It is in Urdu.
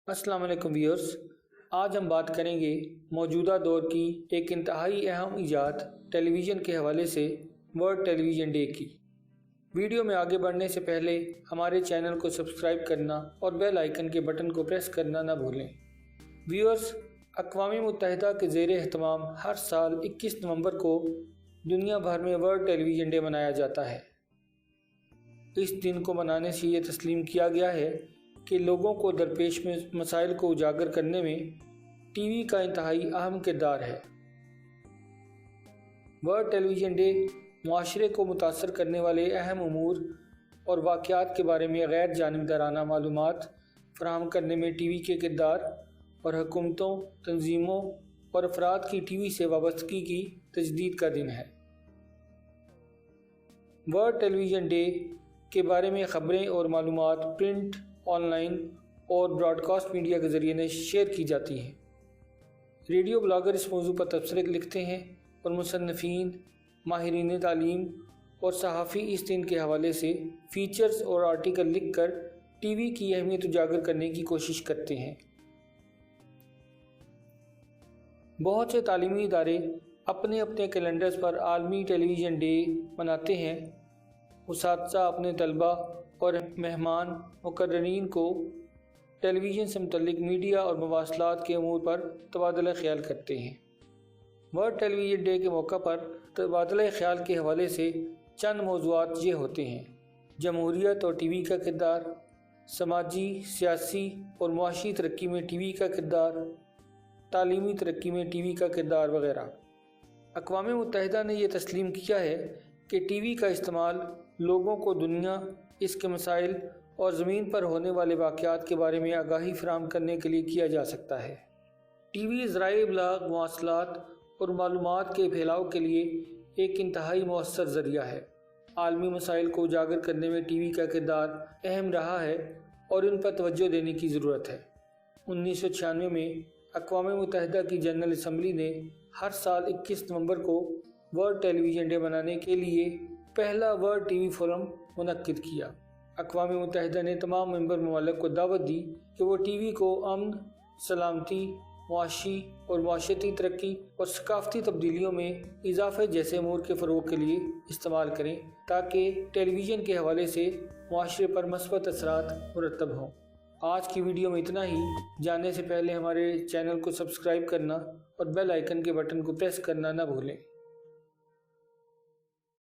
السلام علیکم ویورز، آج ہم بات کریں گے موجودہ دور کی ایک انتہائی اہم ایجاد ٹیلی ویژن کے حوالے سے ورلڈ ٹیلی ویژن ڈے کی۔ ویڈیو میں آگے بڑھنے سے پہلے ہمارے چینل کو سبسکرائب کرنا اور بیل آئیکن کے بٹن کو پریس کرنا نہ بھولیں۔ ویورز، اقوام متحدہ کے زیر اہتمام ہر سال 21 نومبر کو دنیا بھر میں ورلڈ ٹیلی ویژن ڈے منایا جاتا ہے۔ اس دن کو منانے سے یہ تسلیم کیا گیا ہے کہ لوگوں کو درپیش مسائل کو اجاگر کرنے میں ٹی وی کا انتہائی اہم کردار ہے۔ ورلڈ ٹیلی ویژن ڈے معاشرے کو متاثر کرنے والے اہم امور اور واقعات کے بارے میں غیر جانبدارانہ معلومات فراہم کرنے میں ٹی وی کے کردار اور حکومتوں، تنظیموں اور افراد کی ٹی وی سے وابستگی کی تجدید کا دن ہے۔ ورلڈ ٹیلی ویژن ڈے کے بارے میں خبریں اور معلومات پرنٹ، آن لائن اور براڈ کاسٹ میڈیا کے ذریعے شیئر کی جاتی ہیں۔ ریڈیو بلاگر اس موضوع پر تبصرے لکھتے ہیں اور مصنفین، ماہرین تعلیم اور صحافی اس دن کے حوالے سے فیچرز اور آرٹیکل لکھ کر ٹی وی کی اہمیت اجاگر کرنے کی کوشش کرتے ہیں۔ بہت سے تعلیمی ادارے اپنے کیلنڈرز پر عالمی ٹیلی ویژن ڈے مناتے ہیں۔ اساتذہ اپنے طلباء اور مہمان مقررین کو ٹیلی ویژن سے متعلق میڈیا اور مواصلات کے امور پر تبادلہ خیال کرتے ہیں۔ ورلڈ ٹیلی ویژن ڈے کے موقع پر تبادلہ خیال کے حوالے سے چند موضوعات یہ ہوتے ہیں: جمہوریت اور ٹی وی کا کردار، سماجی، سیاسی اور معاشی ترقی میں ٹی وی کا کردار، تعلیمی ترقی میں ٹی وی کا کردار وغیرہ۔ اقوام متحدہ نے یہ تسلیم کیا ہے کہ ٹی وی کا استعمال لوگوں کو دنیا، اس کے مسائل اور زمین پر ہونے والے واقعات کے بارے میں آگاہی فراہم کرنے کے لیے کیا جا سکتا ہے۔ ٹی وی ذرائع ابلاغ، مواصلات اور معلومات کے پھیلاؤ کے لیے ایک انتہائی مؤثر ذریعہ ہے۔ عالمی مسائل کو اجاگر کرنے میں ٹی وی کا کردار اہم رہا ہے اور ان پر توجہ دینے کی ضرورت ہے۔ 1996 میں اقوام متحدہ کی جنرل اسمبلی نے ہر سال 21 نومبر کو ورلڈ ٹیلی ویژن ڈے منانے کے لیے پہلا ورلڈ ٹی وی فورم منعقد کیا۔ اقوام متحدہ نے تمام ممبر ممالک کو دعوت دی کہ وہ ٹی وی کو امن، سلامتی، معاشی اور معاشرتی ترقی اور ثقافتی تبدیلیوں میں اضافے جیسے امور کے فروغ کے لیے استعمال کریں تاکہ ٹیلی ویژن کے حوالے سے معاشرے پر مثبت اثرات مرتب ہوں۔ آج کی ویڈیو میں اتنا ہی۔ جاننے سے پہلے ہمارے چینل کو سبسکرائب کرنا اور بیل آئیکن کے بٹن کو پریس کرنا نہ بھولیں۔